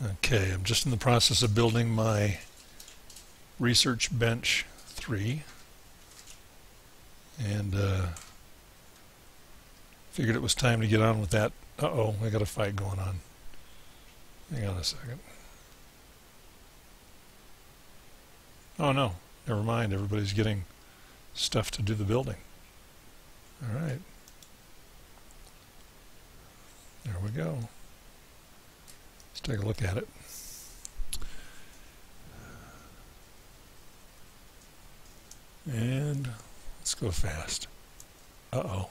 Okay, I'm just in the process of building my research bench 3, and figured it was time to get on with that. Uh-oh, I got a fight going on. Hang on a second. Oh no, never mind, everybody's getting stuff to do the building. Alright. There we go. Let's take a look at it. And let's go fast. Uh-oh.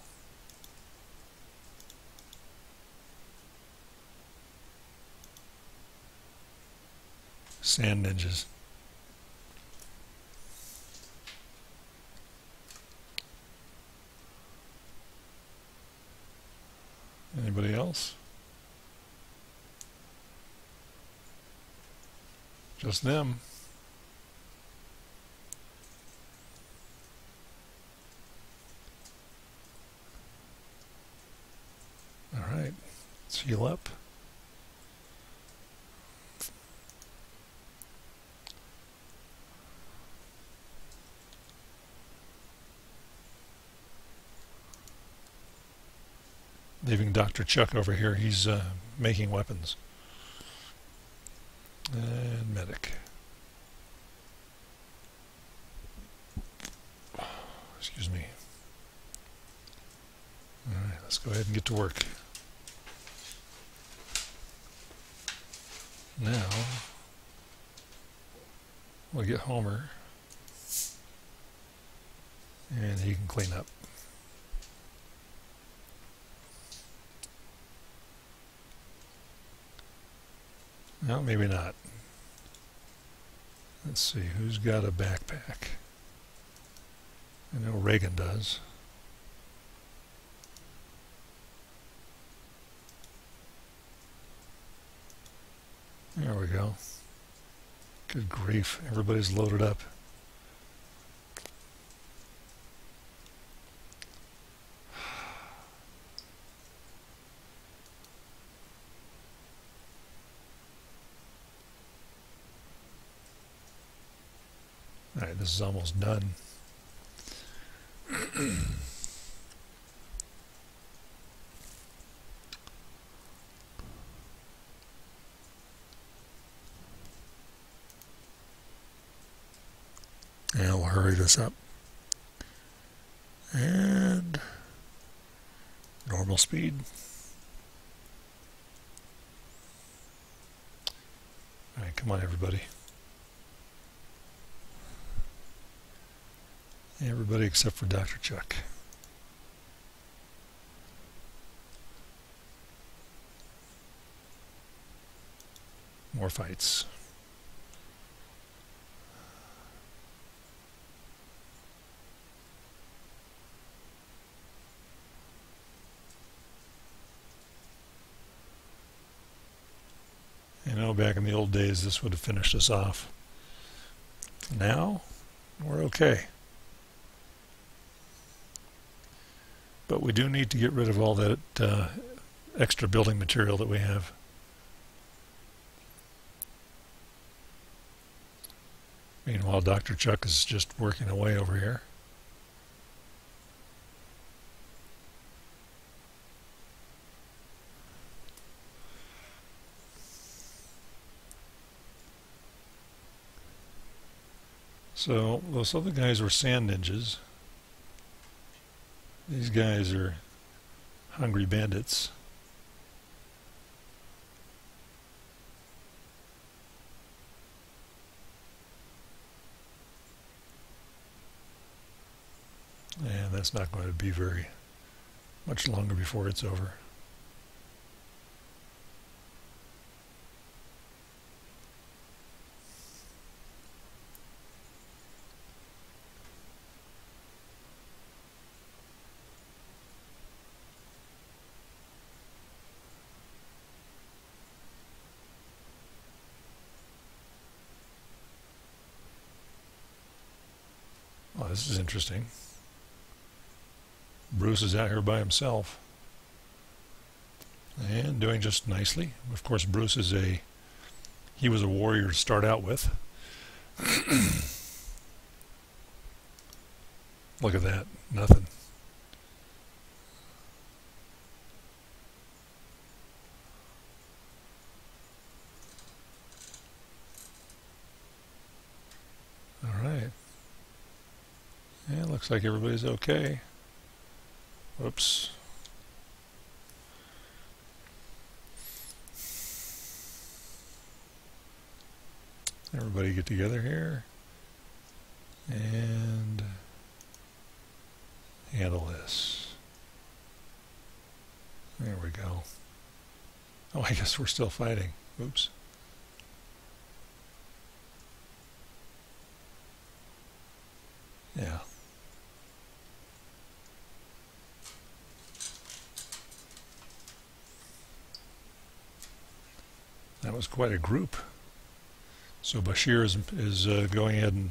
Sand ninjas. Anybody else? Just them. All right, let's heal up. Leaving Dr. Chuck over here, he's making weapons. And medic. Excuse me. Alright, let's go ahead and get to work. Now, we'll get Homer, and he can clean up. No, maybe not. Let's see, who's got a backpack? I know Reagan does. There we go. Good grief, everybody's loaded up. Alright, this is almost done. And we'll hurry this up. And normal speed. Alright, come on everybody. Everybody except for Dr. Chuck. More fights. You know, back in the old days, this would have finished us off. Now, we're okay. But we do need to get rid of all that extra building material that we have. Meanwhile, Dr. Chuck is just working away over here. So those other guys were sand ninjas. These guys are hungry bandits. And that's not going to be very much longer before it's over. Oh, this is interesting. Bruce is out here by himself and doing just nicely. Of course, Bruce is a He was a warrior to start out with. Look at that, nothing. All right. Yeah, looks like everybody's okay. Whoops. Everybody get together here and handle this. There we go. Oh, I guess we're still fighting. Oops. Yeah. That was quite a group. So Bashir is going ahead and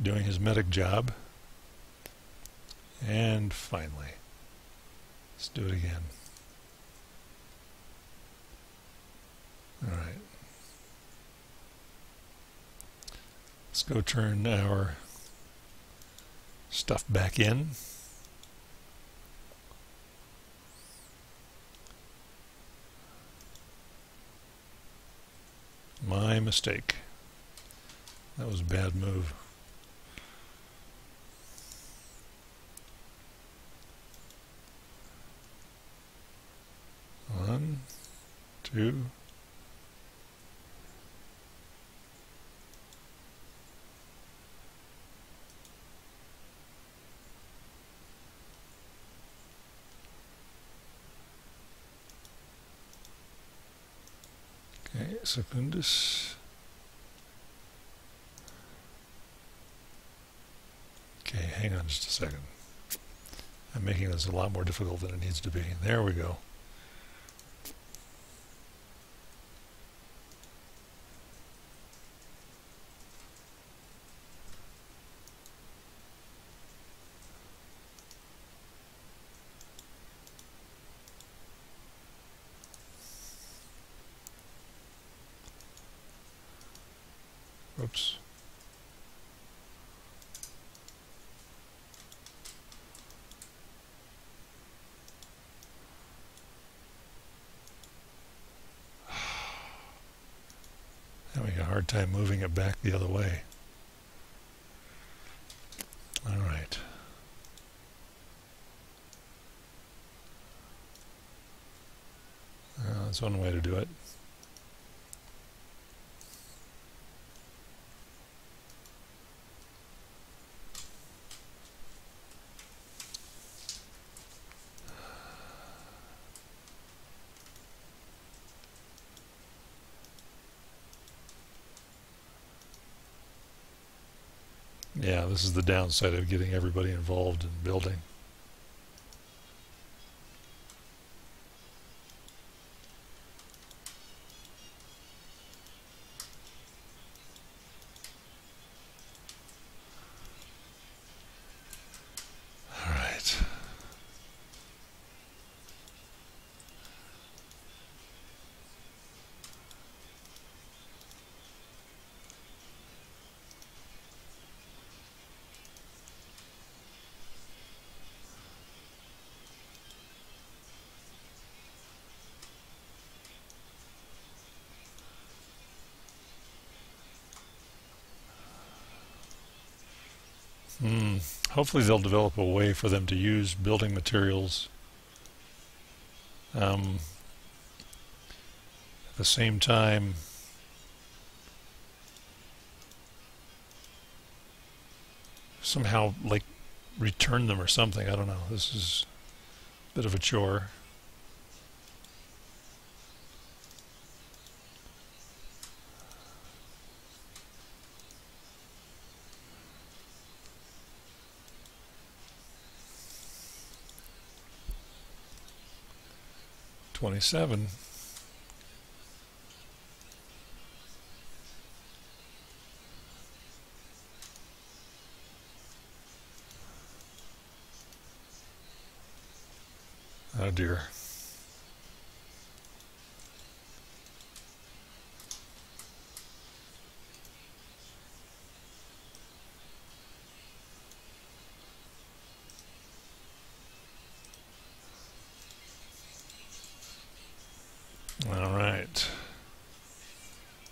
doing his medic job. And finally, let's do it again. All right. Let's go turn our stuff back in. My mistake. That was a bad move. One, two. Okay, secundus. Okay, hang on just a second. I'm making this a lot more difficult than it needs to be. There we go. Oops. Having a hard time moving it back the other way. All right. That's one way to do it. Yeah, this is the downside of getting everybody involved in building. All right. Hopefully they'll develop a way for them to use building materials at the same time somehow like return them or something. I don't know. This is a bit of a chore. $27. Oh dear. All right.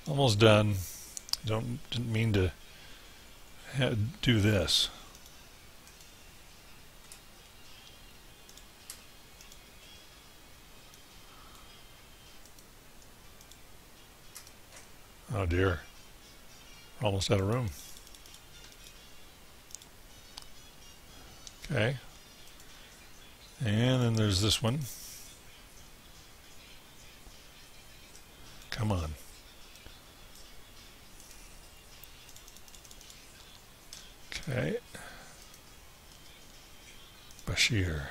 Almost done. Didn't mean to do this. Oh dear. We're almost out of room. Okay. And then there's this one. Come on. Okay. Bashir.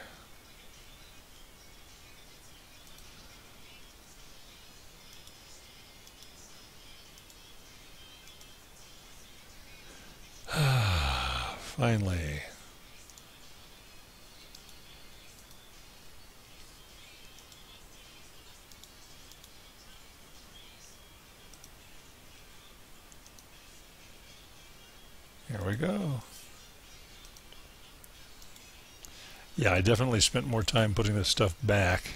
Finally. Here we go. Yeah, I definitely spent more time putting this stuff back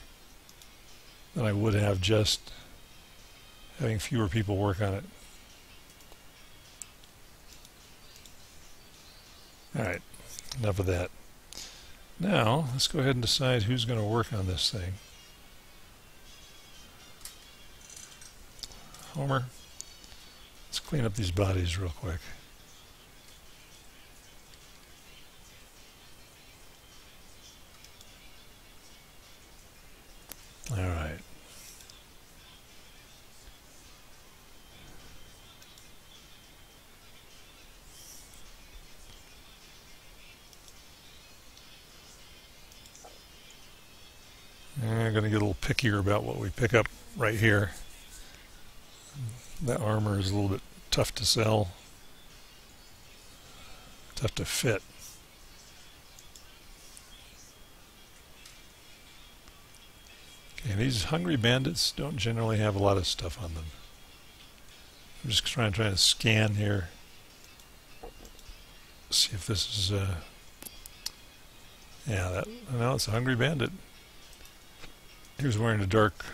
than I would have just having fewer people work on it. Alright, enough of that. Now, let's go ahead and decide who's going to work on this thing. Homer, let's clean up these bodies real quick. Alright. I'm going to get a little pickier about what we pick up right here. That armor is a little bit tough to sell, tough to fit. Okay, these hungry bandits don't generally have a lot of stuff on them. I'm just trying to scan here, see if this is yeah, no, it's a hungry bandit. He was wearing a dark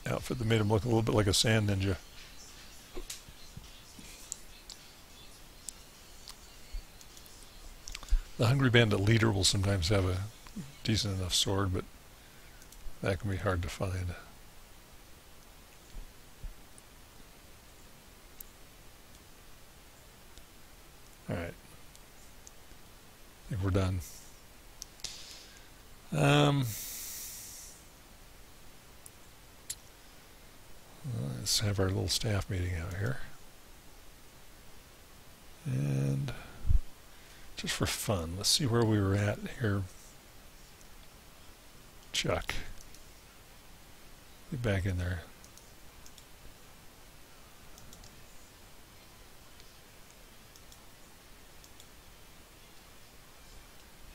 outfit that made him look a little bit like a sand ninja. The hungry bandit leader will sometimes have a decent enough sword, but that can be hard to find. Alright. I think we're done. Let's have our little staff meeting out here. And just for fun, let's see where we were at here. Chuck. Get back in there.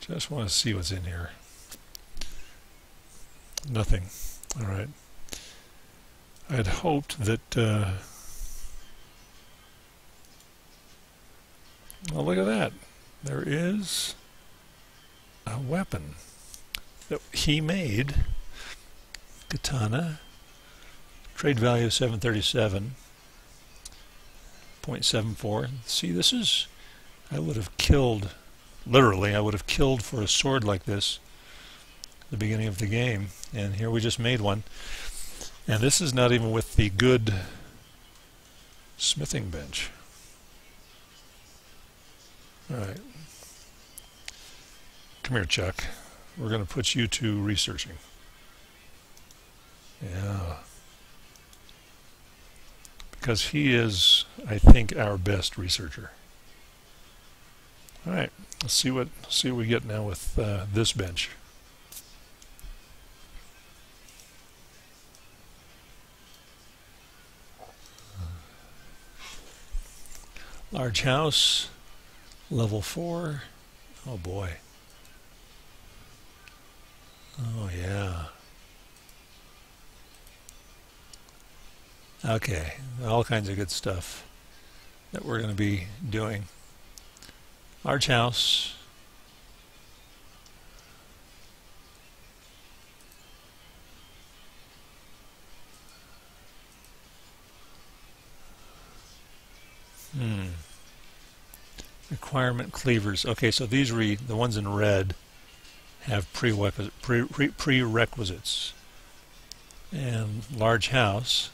Just want to see what's in here. Nothing. All right. I had hoped that, well, look at that. There is a weapon that he made. Katana. Trade value 737.74. See, this is, I would have killed, literally, I would have killed for a sword like this at the beginning of the game. And here we just made one. And this is not even with the good smithing bench. Alright. Come here, Chuck. We're going to put you to researching. Yeah. Because he is, I think, our best researcher. Alright. Let's see what we get now with this bench. Large house, level 4. Oh boy. Oh yeah. Okay, all kinds of good stuff that we're going to be doing. Large house. Requirement cleavers. Okay, so these read, the ones in red have prerequisites. And large house.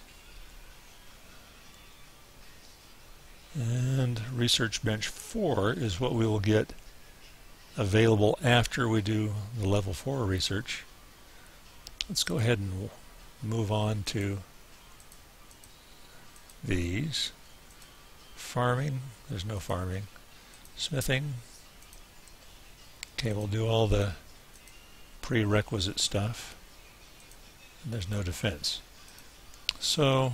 And research bench 4 is what we will get available after we do the level 4 research. Let's go ahead and move on to these. Farming, there's no farming. Smithing, okay, we'll do all the prerequisite stuff. And there's no defense. So,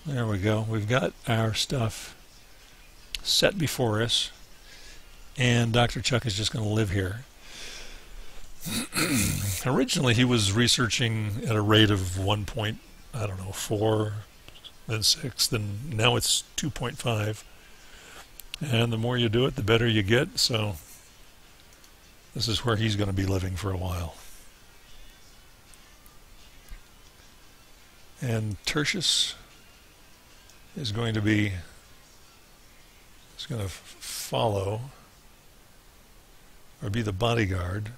there we go. We've got our stuff set before us, and Dr. Chuck is just going to live here. Originally, he was researching at a rate of 1.4, then 6, then now it's 2.5. And the more you do it, the better you get, so this is where he's going to be living for a while. And Tercius is going to follow or be the bodyguard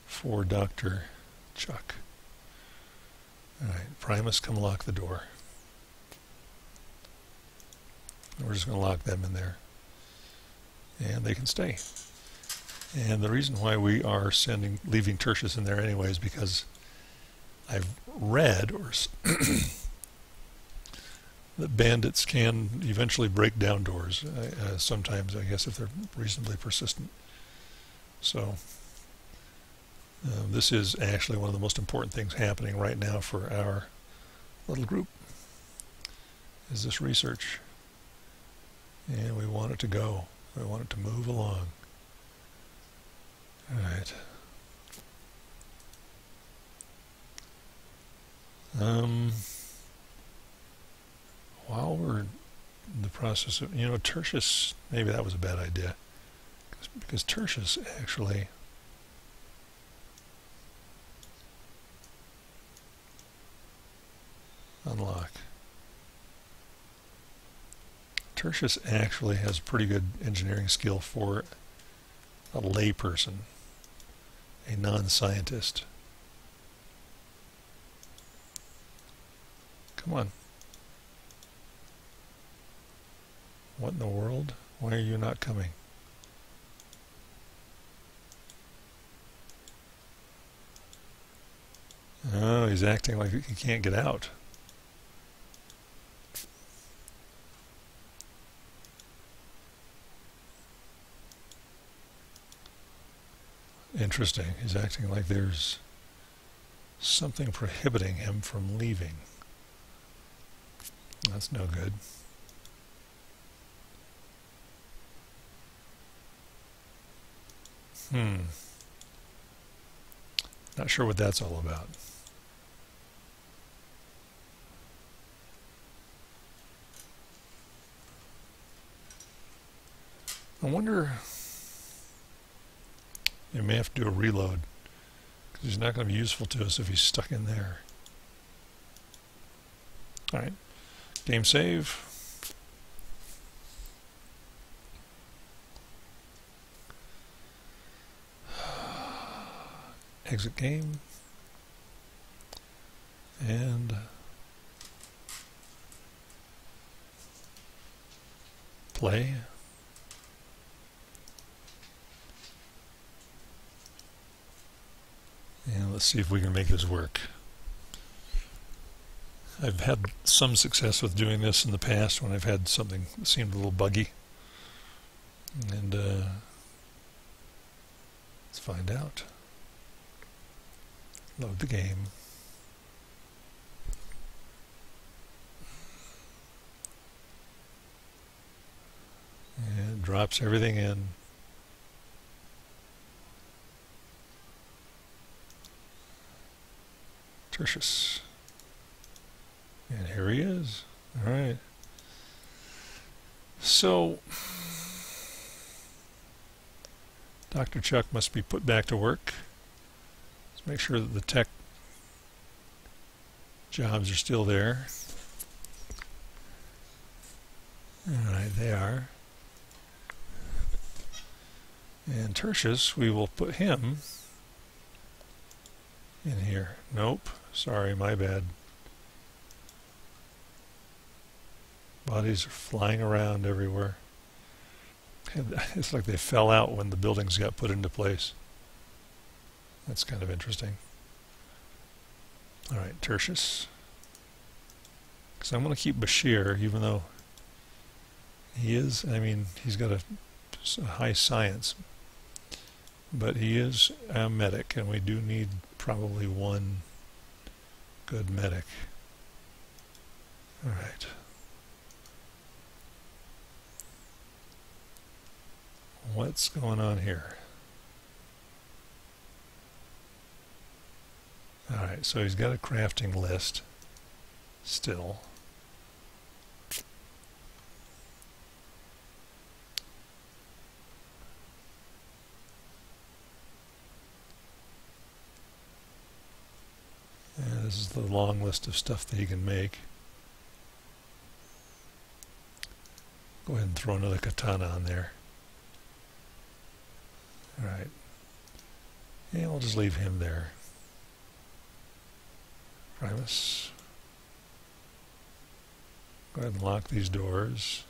for Dr. Chuck. All right, Primus, come lock the door. We're just going to lock them in there, and they can stay. And the reason why we are leaving Tercius in there anyway is because I've read that bandits can eventually break down doors. Sometimes, I guess, if they're reasonably persistent. So this is actually one of the most important things happening right now for our little group. Is this research? And we want it to go. We want it to move along. All right. While we're in the process of, Tercius, maybe that was a bad idea. Because Tercius actually unlock. Tercius actually has pretty good engineering skill for a layperson, a non-scientist. Come on. What in the world? Why are you not coming? Oh, he's acting like he can't get out. Interesting. He's acting like there's something prohibiting him from leaving. That's no good. Not sure what that's all about. I wonder, you may have to do a reload, because he's not going to be useful to us if he's stuck in there. Alright, game save. Exit game. And play. And let's see if we can make this work. I've had some success with doing this in the past when I've had something that seemed a little buggy. And let's find out. Load the game. And it drops everything in. Tercius. And here he is. All right. So, Dr. Chuck must be put back to work. Let's make sure that the tech jobs are still there. Alright, they are. And Tercius, we will put him in here. Nope, sorry, my bad. Bodies are flying around everywhere. It's like they fell out when the buildings got put into place. That's kind of interesting. Alright, Tercius. Because I'm going to keep Bashir, even though he is, I mean, he's got a high science. But he is a medic, and we do need probably one good medic. Alright. What's going on here? Alright, so he's got a crafting list still. And this is the long list of stuff that he can make. Go ahead and throw another katana on there. Alright. And we'll just leave him there. Primus. Go ahead and lock these doors.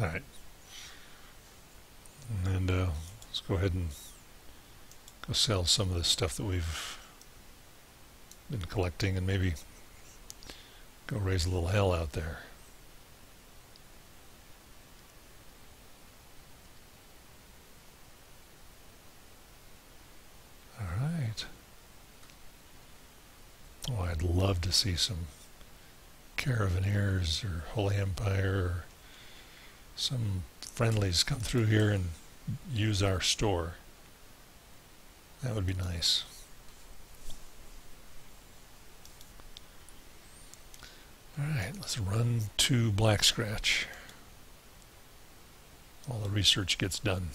Alright. And let's go ahead and go sell some of the stuff that we've been collecting and maybe go raise a little hell out there. Alright. Oh, I'd love to see some Caravaneers or Holy Empire or some friendlies come through here and use our store. That would be nice. Alright, let's run to Black Scratch while the research gets done.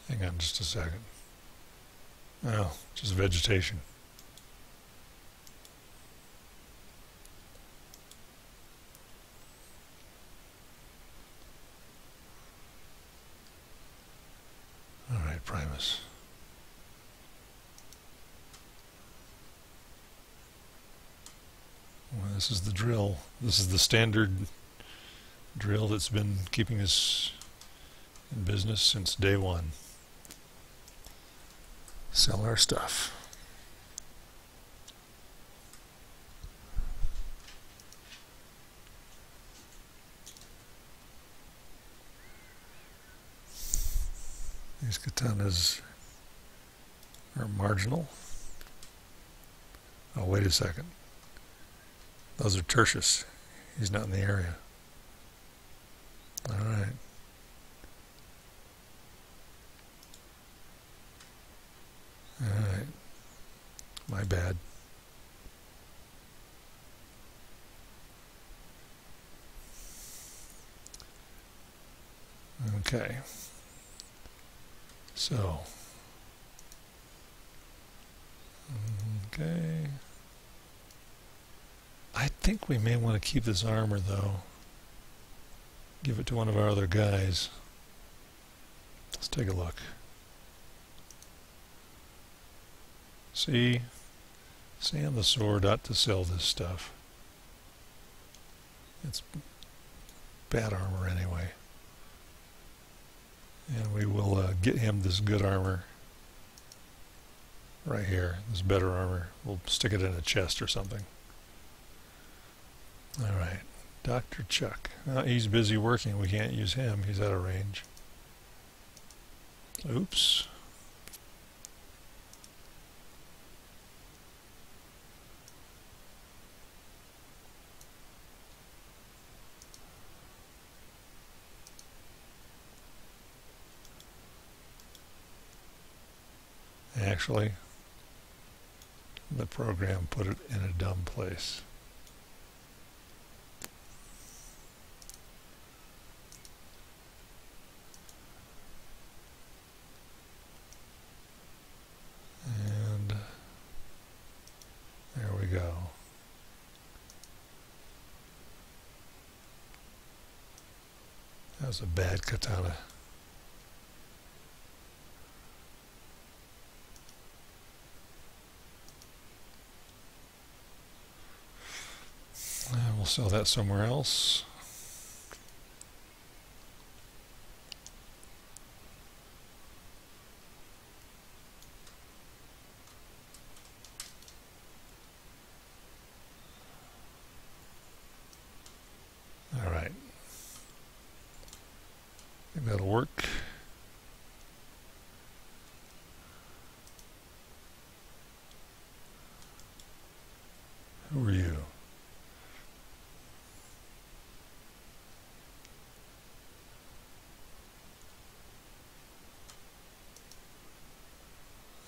Hang on just a second. Oh, just vegetation. Alright, Primus. Well, this is the drill. This is the standard drill that's been keeping us in business since day one. Sell our stuff. These katanas are marginal. Oh, wait a second. Those are Tercius. He's not in the area. All right. Alright, my bad. Okay, so, okay, I think we may want to keep this armor though, give it to one of our other guys. Let's take a look. See, on the sword ought to sell this stuff. It's bad armor anyway. And we will get him this good armor right here, this better armor. We'll stick it in a chest or something. Alright, Dr. Chuck. He's busy working. We can't use him. He's out of range. Oops. Actually, the program put it in a dumb place. And there we go. That was a bad katana. And we'll sell that somewhere else. All right. I think that'll work. Who are you?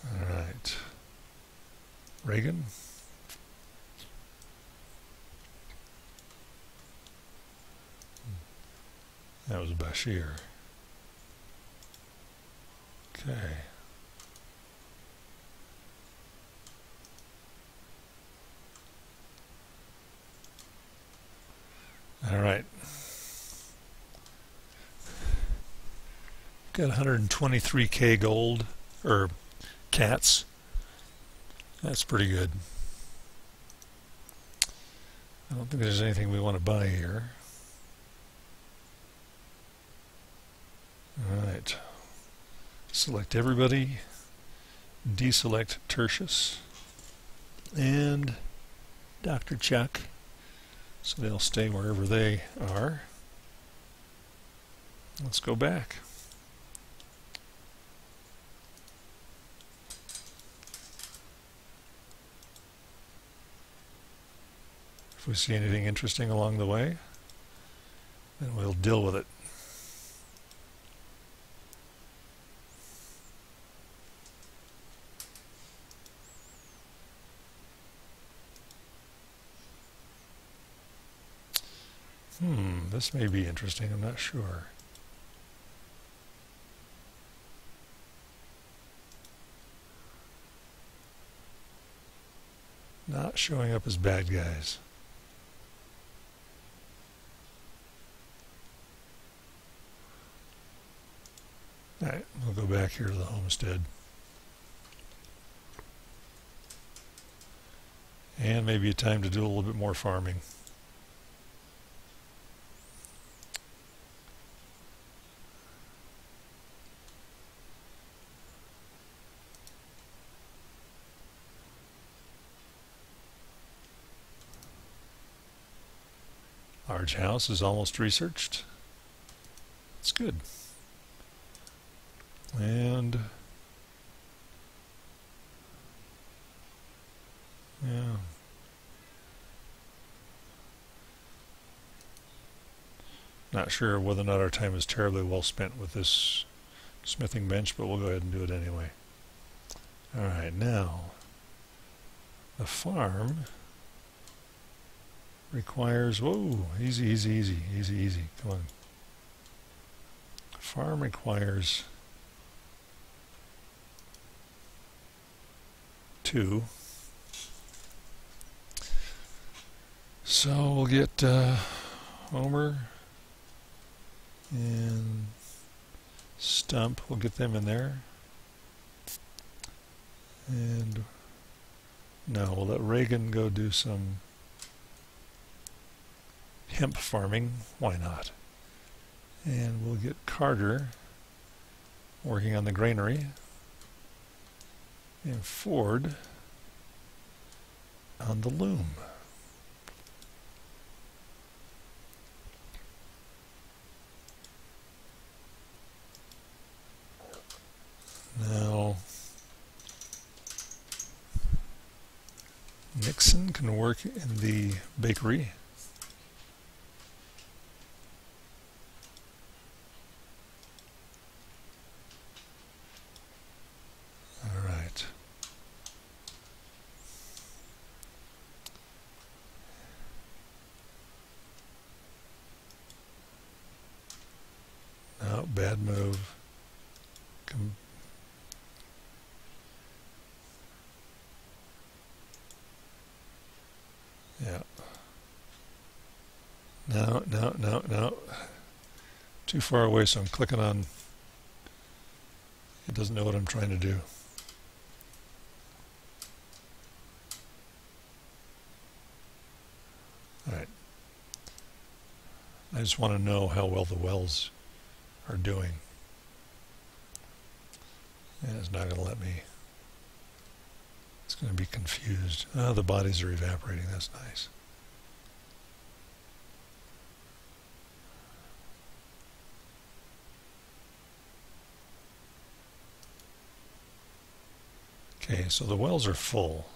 All right. Reagan? That was Bashir. Okay. All right. Got 123k gold, or cats. That's pretty good. I don't think there's anything we want to buy here. All right. Select everybody. Deselect Tercius. And Dr. Chuck. So they'll stay wherever they are. Let's go back. If we see anything interesting along the way, then we'll deal with it. This may be interesting, I'm not sure. Not showing up as bad guys. Alright, we'll go back here to the homestead. And maybe a time to do a little bit more farming. Large house is almost researched. It's good. And yeah. Not sure whether or not our time is terribly well spent with this smithing bench, but we'll go ahead and do it anyway. Alright, now the farm requires, whoa, easy, come on. Farm requires 2. So we'll get Homer and Stump, we'll get them in there. And no, we'll let Reagan go do some hemp farming, why not? And we'll get Carter working on the granary and Ford on the loom. Nixon can work in the bakery. All right. No, bad move. Yeah. No, no, no, no. Too far away, so I'm clicking on. It doesn't know what I'm trying to do. All right. I just want to know how well the wells are doing. And it's not going to let me. It's going to be confused. Oh, the bodies are evaporating. That's nice. Okay, so the wells are full.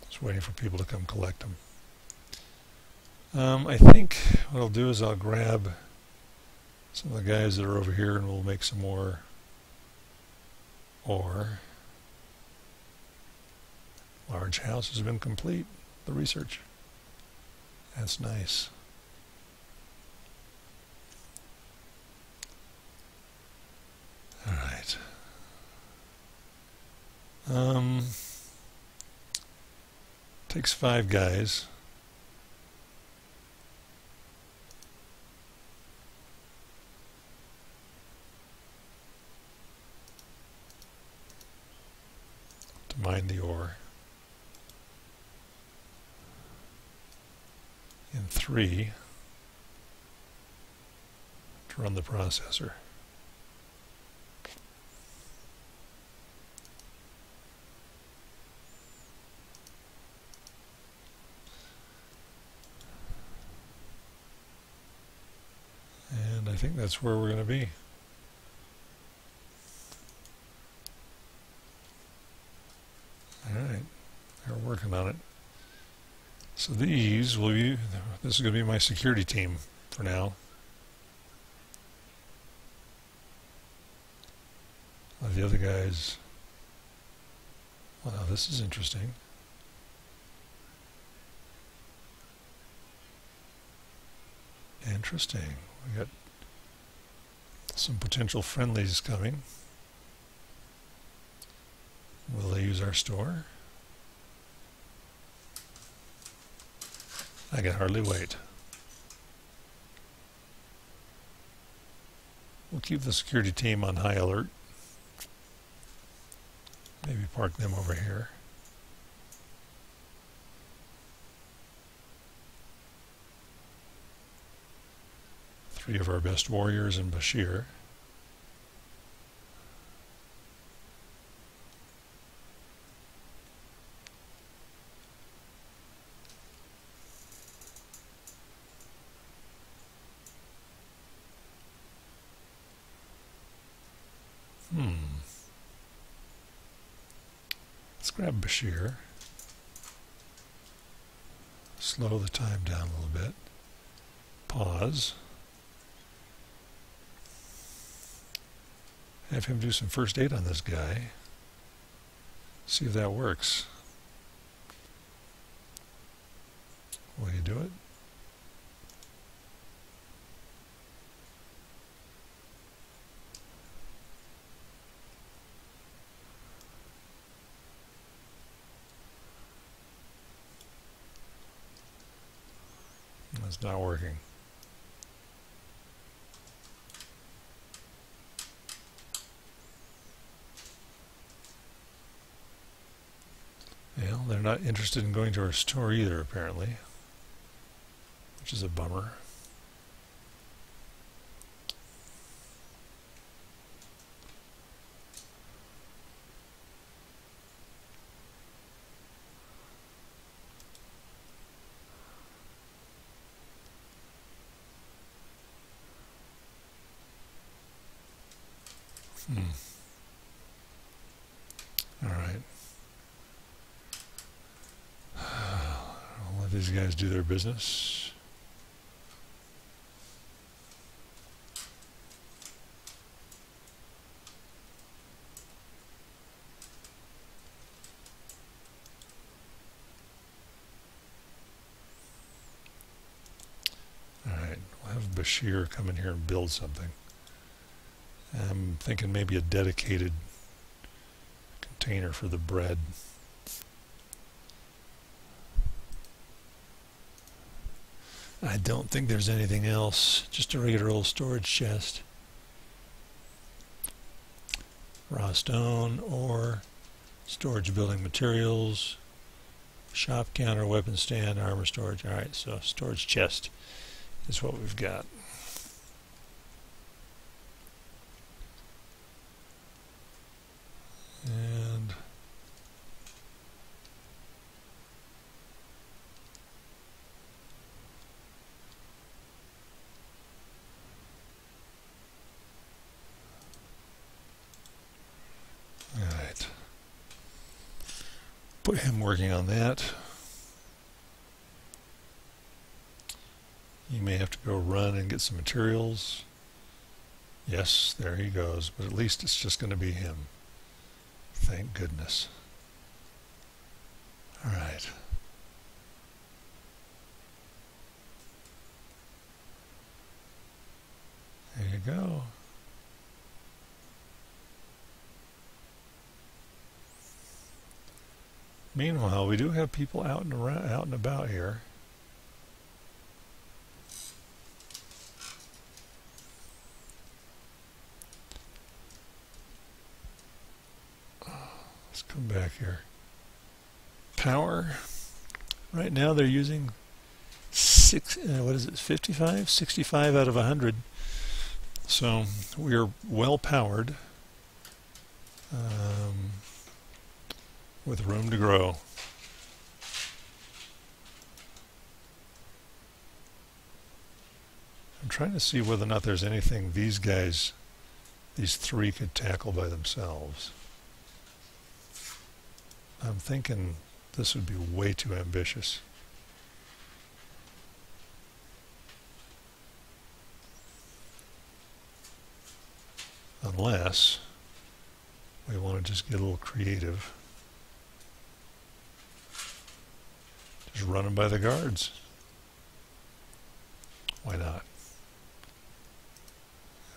Just waiting for people to come collect them. I think what I'll do is I'll grab some of the guys that are over here and we'll make some more ore. Large house has been complete. The research. That's nice. All right. Takes 5 guys. To mine the ore. And 3 to run the processor. And I think that's where we're going to be. Alright, they're working on it. So these will be, this is going to be my security team for now. The other guys, wow, this is interesting. Interesting. We got some potential friendlies coming. Will they use our store? I can hardly wait. We'll keep the security team on high alert. Maybe park them over here. Three of our best warriors in Bashir. Let's grab Bashir. Slow the time down a little bit. Pause. Have him do some first aid on this guy. See if that works. Will you do it? It's not working. Well, they're not interested in going to our store either, apparently, which is a bummer. All right. these guys do their business. Alright, we'll have Bashir come in here and build something. I'm thinking maybe a dedicated container for the bread. I don't think there's anything else, just a regular old storage chest. Raw stone, ore, storage building materials, shop counter, weapon stand, armor storage. Alright, so storage chest is what we've got. And alright, put him working on that. You may have to go run and get some materials. Yes, there he goes, but at least it's just going to be him. Thank goodness. Alright. There you go. Meanwhile, we do have people out and around, out and about here. Let's come back here. Power. Right now they're using 55? 65 out of 100. So we are well powered. With room to grow. I'm trying to see whether or not there's anything these guys, these three, could tackle by themselves. I'm thinking this would be way too ambitious. Unless we want to just get a little creative. Just run them by the guards. Why not?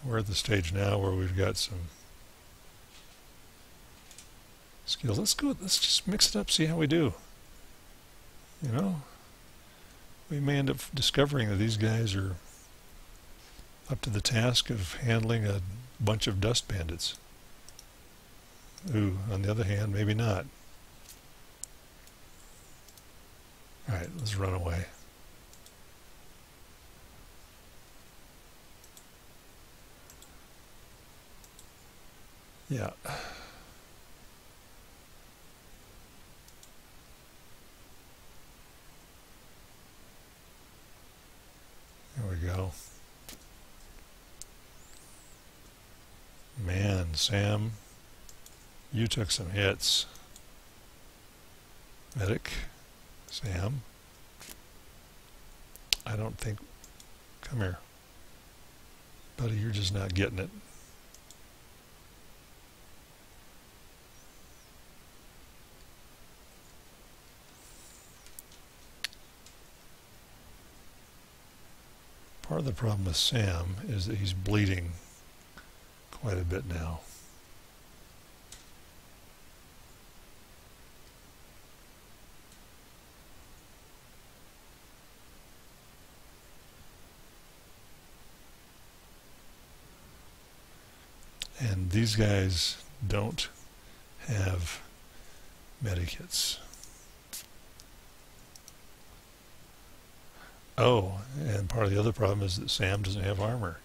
We're at the stage now where we've got some skills. Let's just mix it up, see how we do. You know? We may end up discovering that these guys are up to the task of handling a bunch of dust bandits. Ooh, on the other hand, maybe not. Alright, let's run away. Yeah. There we go. Man, Sam, you took some hits. Medic, Sam. I don't think... Come here. Buddy, you're just not getting it. Part of the problem with Sam is that he's bleeding quite a bit now. And these guys don't have medikits. Oh, and part of the other problem is that Sam doesn't have armor.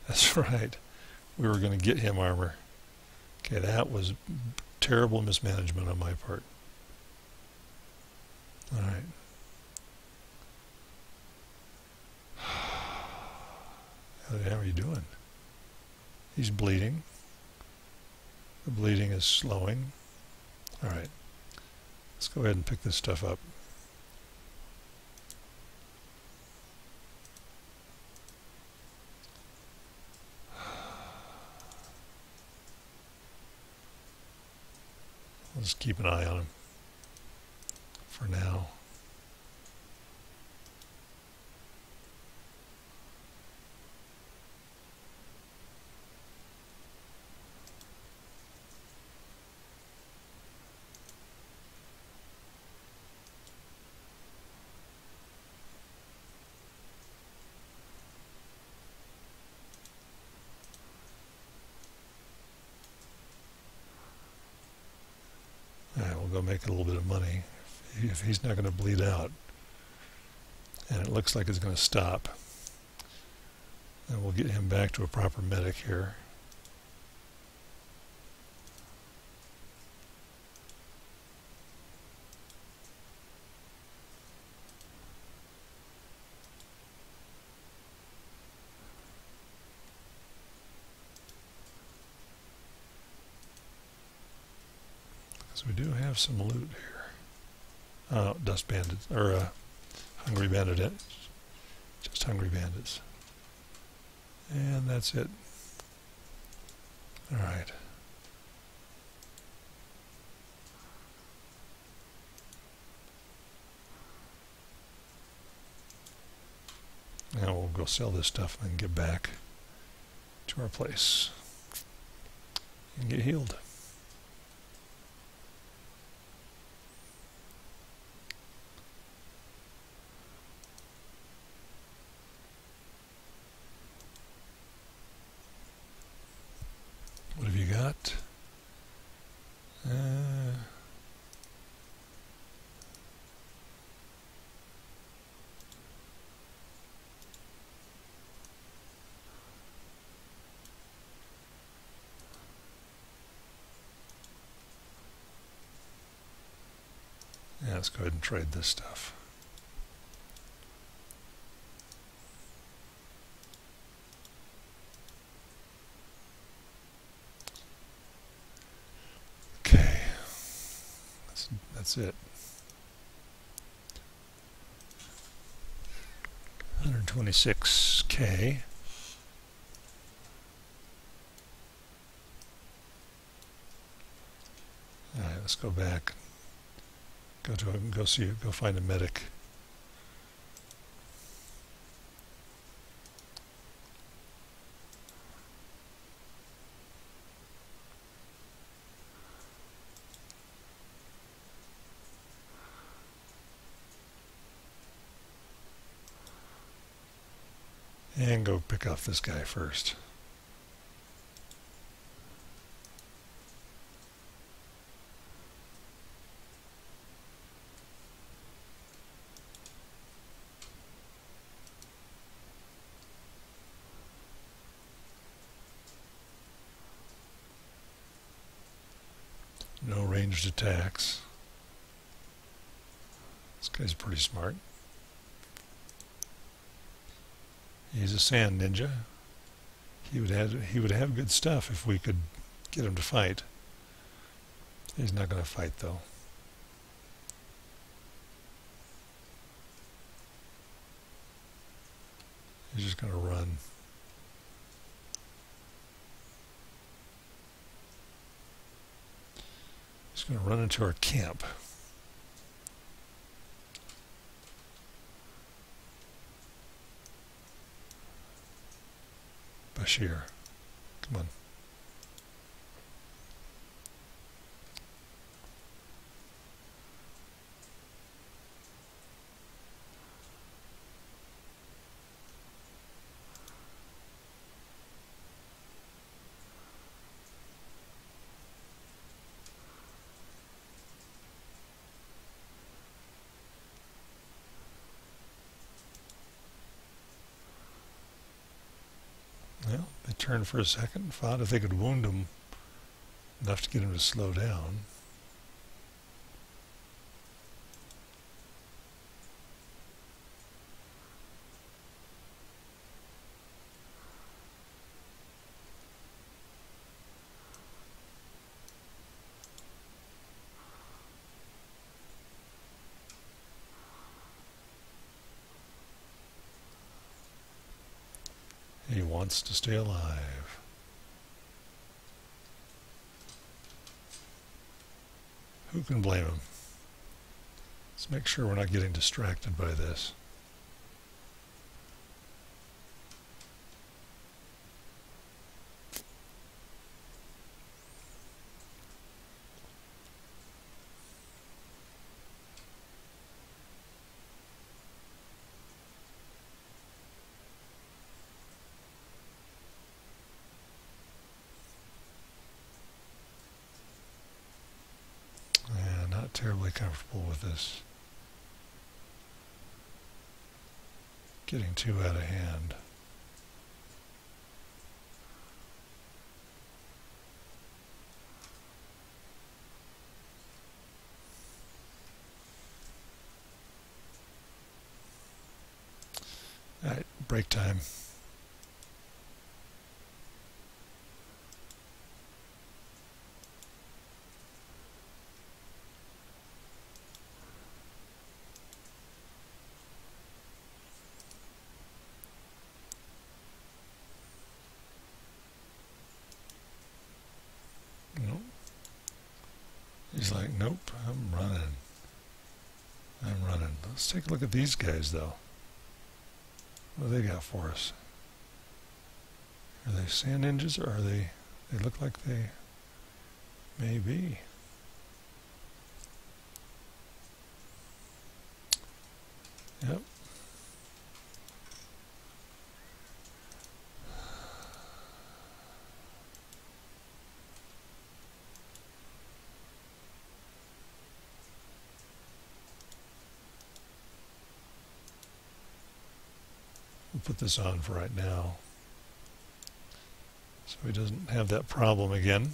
That's right. We were going to get him armor. Okay, that was terrible mismanagement on my part. Alright. How are you doing? He's bleeding. The bleeding is slowing. Alright. Let's go ahead and pick this stuff up. keep an eye on him for now. We'll go make a little bit of money if he's not going to bleed out, and it looks like it's going to stop. Then we'll get him back to a proper medic here. So we do have some loot here. Oh, dust bandits, or hungry bandits. Just hungry bandits. And that's it. Alright. Now we'll go sell this stuff and then get back to our place and get healed. What have you got? Yeah, let's go ahead and trade this stuff. Okay, that's it. 126K. All right, let's go back. Go find a medic. And go pick off this guy first. No ranged attacks. This guy's pretty smart. He's a sand ninja. He would have good stuff if we could get him to fight. He's not going to fight though. He's just going to run. He's going to run into our camp. Bashir, come on. Well, they turned for a second and thought if they could wound him enough to get him to slow down. He wants to stay alive. Who can blame him? Let's make sure we're not getting distracted by this. Not terribly comfortable with this. Getting too out of hand. All right, break time. Nope. He's like, nope, I'm running. I'm running. Let's take a look at these guys, though. What do they got for us? Are they sand ninjas, or are they look like they may be. Yep. We'll put this on for right now, so he doesn't have that problem again.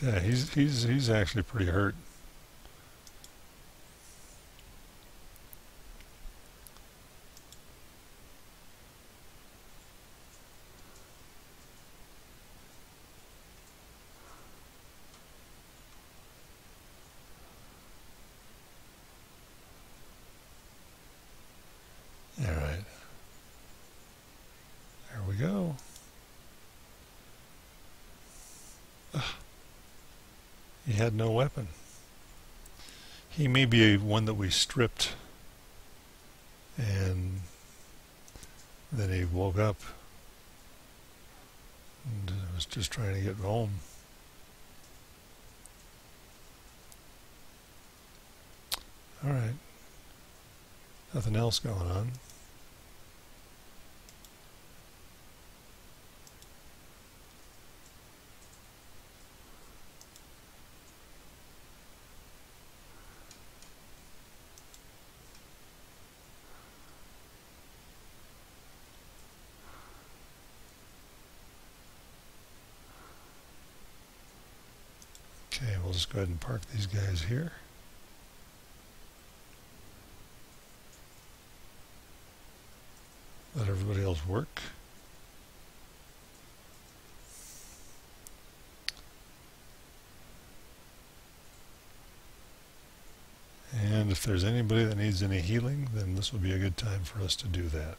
Yeah, he's actually pretty hurt. All right. There we go. Ugh. He had no weapon. He may be one that we stripped, and then he woke up and was just trying to get home. All right. Nothing else going on. Okay, we'll just go ahead and park these guys here. Let everybody else work. And if there's anybody that needs any healing, then this will be a good time for us to do that.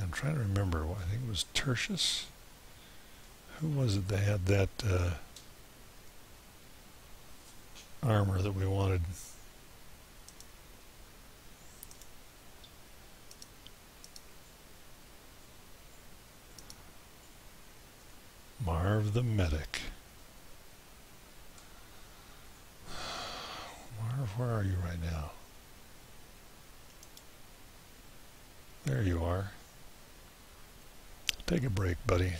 I'm trying to remember. I think it was Tercius. Who was it that had that armor that we wanted? Marv the medic. Marv, where are you right now? There you are. Take a break, buddy.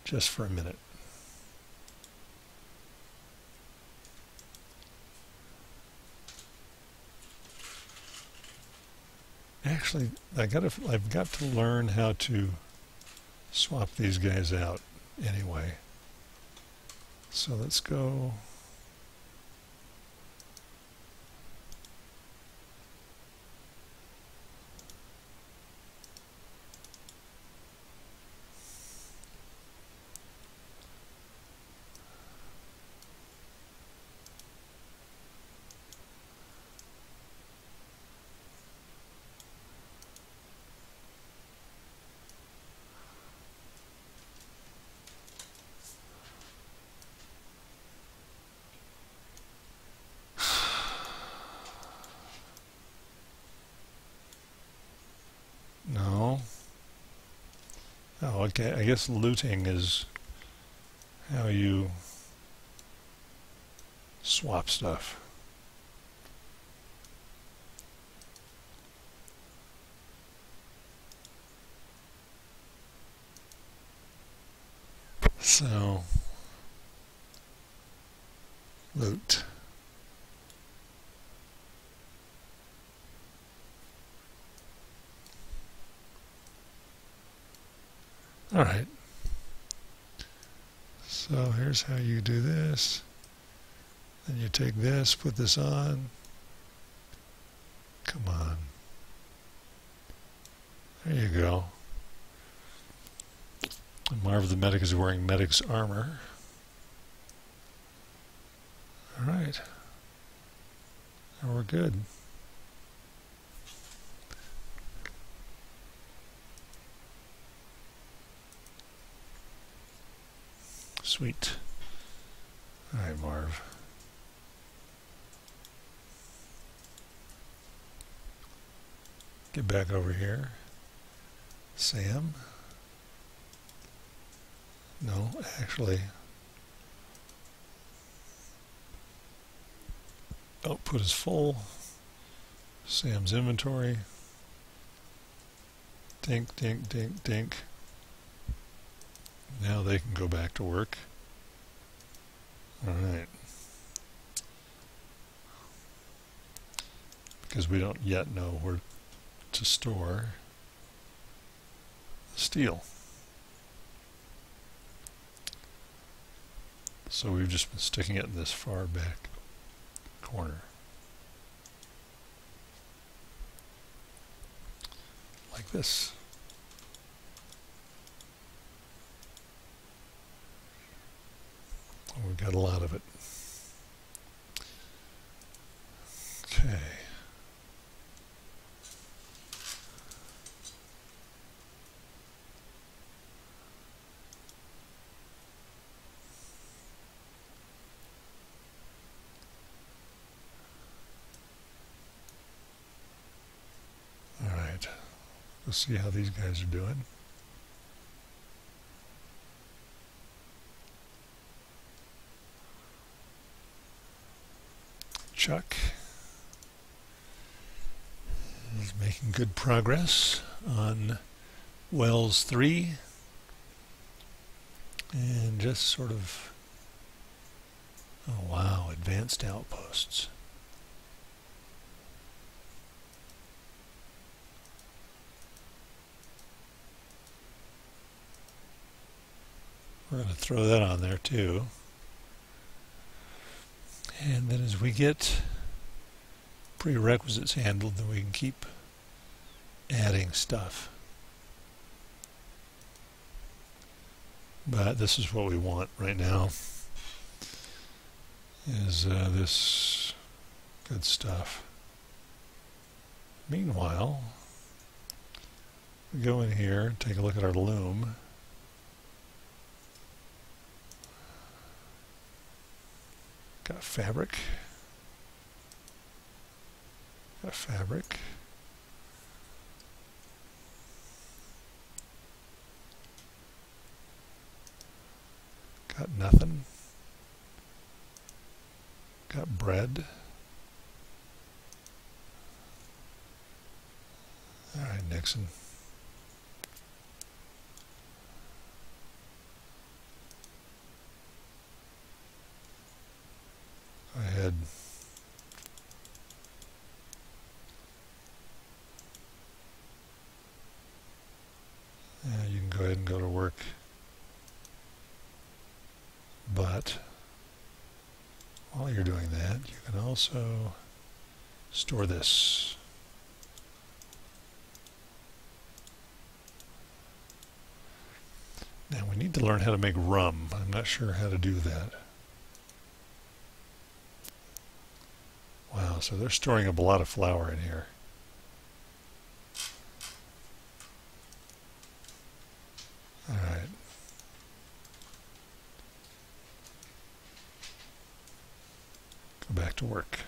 Just for a minute. Actually, I've got to learn how to swap these guys out anyway. So let's go. No. Oh, okay. I guess looting is how you swap stuff. So, loot. All right. So here's how you do this. Then you take this, put this on. Come on. There you go. And Marv the medic is wearing medic's armor. All right. Now we're good. Sweet. All right, Marv. Get back over here. Sam. No, actually. Output is full. Sam's inventory. Dink, dink, dink, dink. Now they can go back to work. All right. Because we don't yet know where to store the steel. So we've just been sticking it in this far back corner. Like this. We've got a lot of it. Okay. All right. Let's see how these guys are doing. Chuck is making good progress on Wells 3 and just sort of, oh wow, advanced outposts. We're going to throw that on there too. And then as we get prerequisites handled, then we can keep adding stuff. But this is what we want right now, is this good stuff. Meanwhile, we go in here, take a look at our loom. Got fabric. Got fabric. Got nothing. Got bread. All right, Nixon. But while you're doing that, you can also store this. Now we need to learn how to make rum. I'm not sure how to do that. Wow, so they're storing up a lot of flour in here. All right. Go back to work.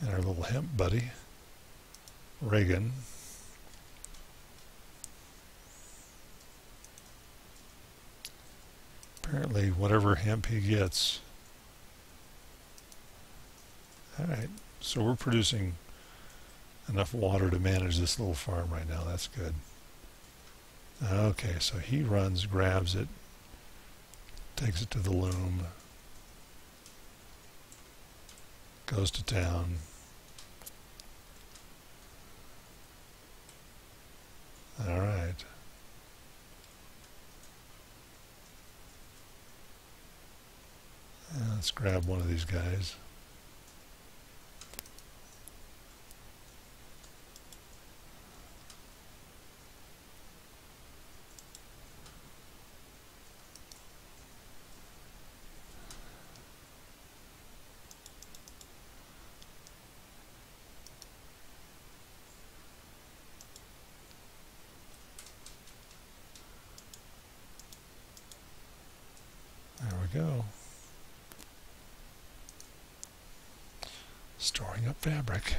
And our little hemp buddy, Reagan. Apparently, whatever hemp he gets. Alright, so we're producing enough water to manage this little farm right now. That's good. Okay, so he runs, grabs it, takes it to the loom, goes to town. All right. Let's grab one of these guys. There we go. Storing up fabric.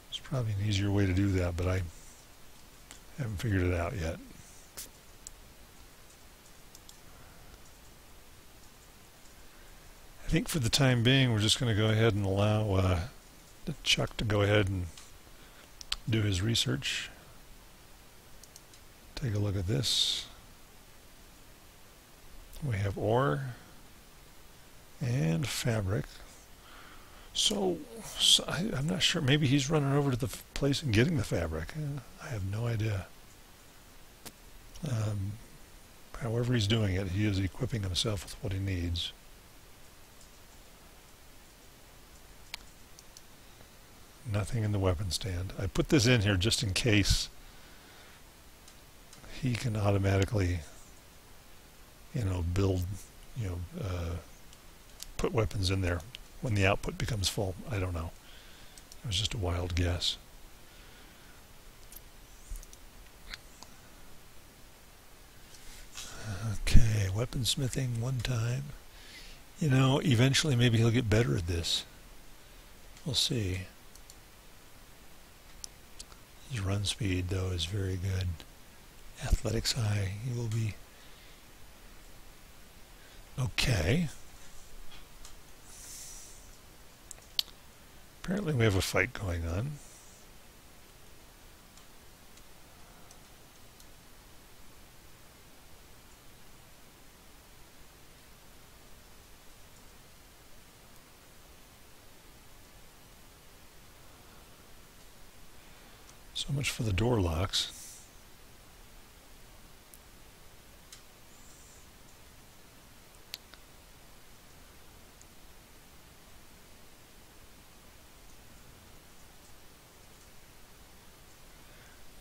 There's probably an easier way to do that, but I haven't figured it out yet. I think for the time being, we're just going to go ahead and allow Chuck to go ahead and do his research. Take a look at this. We have ore and fabric. So I'm not sure. Maybe he's running over to the place and getting the fabric. I have no idea. However he's doing it, he is equipping himself with what he needs. Nothing in the weapon stand. I put this in here just in case he can automatically, build, put weapons in there when the output becomes full. I don't know. It was just a wild guess. Okay, weaponsmithing one time. Eventually maybe he'll get better at this. We'll see. His run speed, though, is very good. Athletics high. He will be okay. Apparently we have a fight going on. So much for the door locks.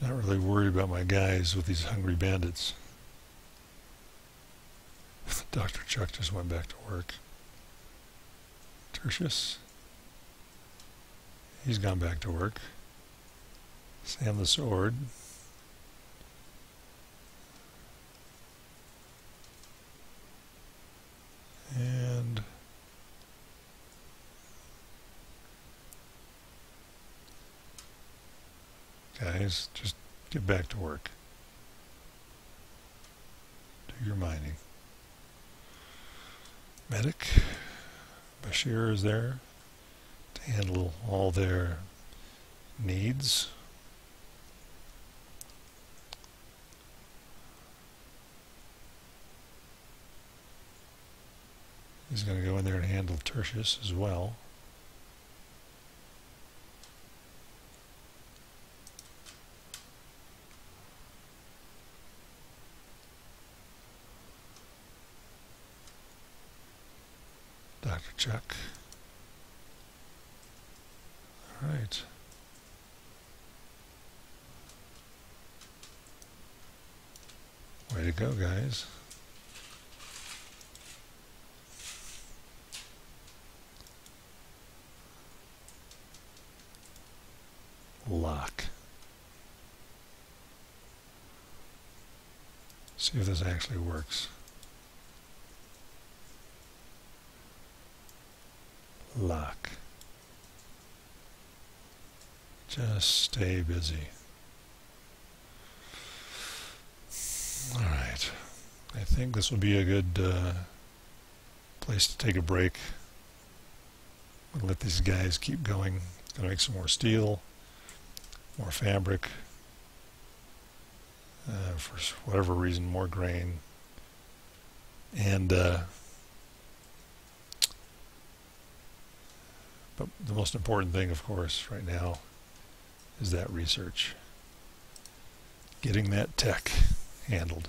Not really worried about my guys with these hungry bandits. Dr. Chuck just went back to work. Tercius, he's gone back to work. Sam the Sword. And guys, just get back to work. Do your mining. Medic. Bashir is there to handle all their needs. He's going to go in there and handle Tercius as well. check. All right. Way to go, guys. Lock. See if this actually works. Lock. Just stay busy. All right. I think this will be a good place to take a break. I'll let these guys keep going. Gonna make some more steel, more fabric. For whatever reason, more grain. And but the most important thing, of course, right now is that research. Getting that tech handled.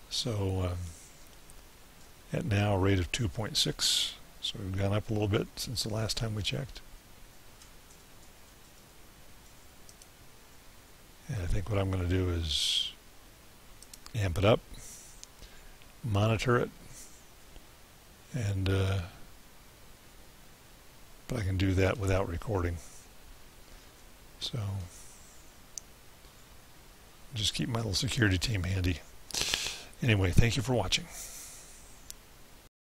So at now a rate of 2.6, so we've gone up a little bit since the last time we checked. And I think what I'm going to do is amp it up, monitor it, and but I can do that without recording. So just keep my little security team handy. Anyway, thank you for watching.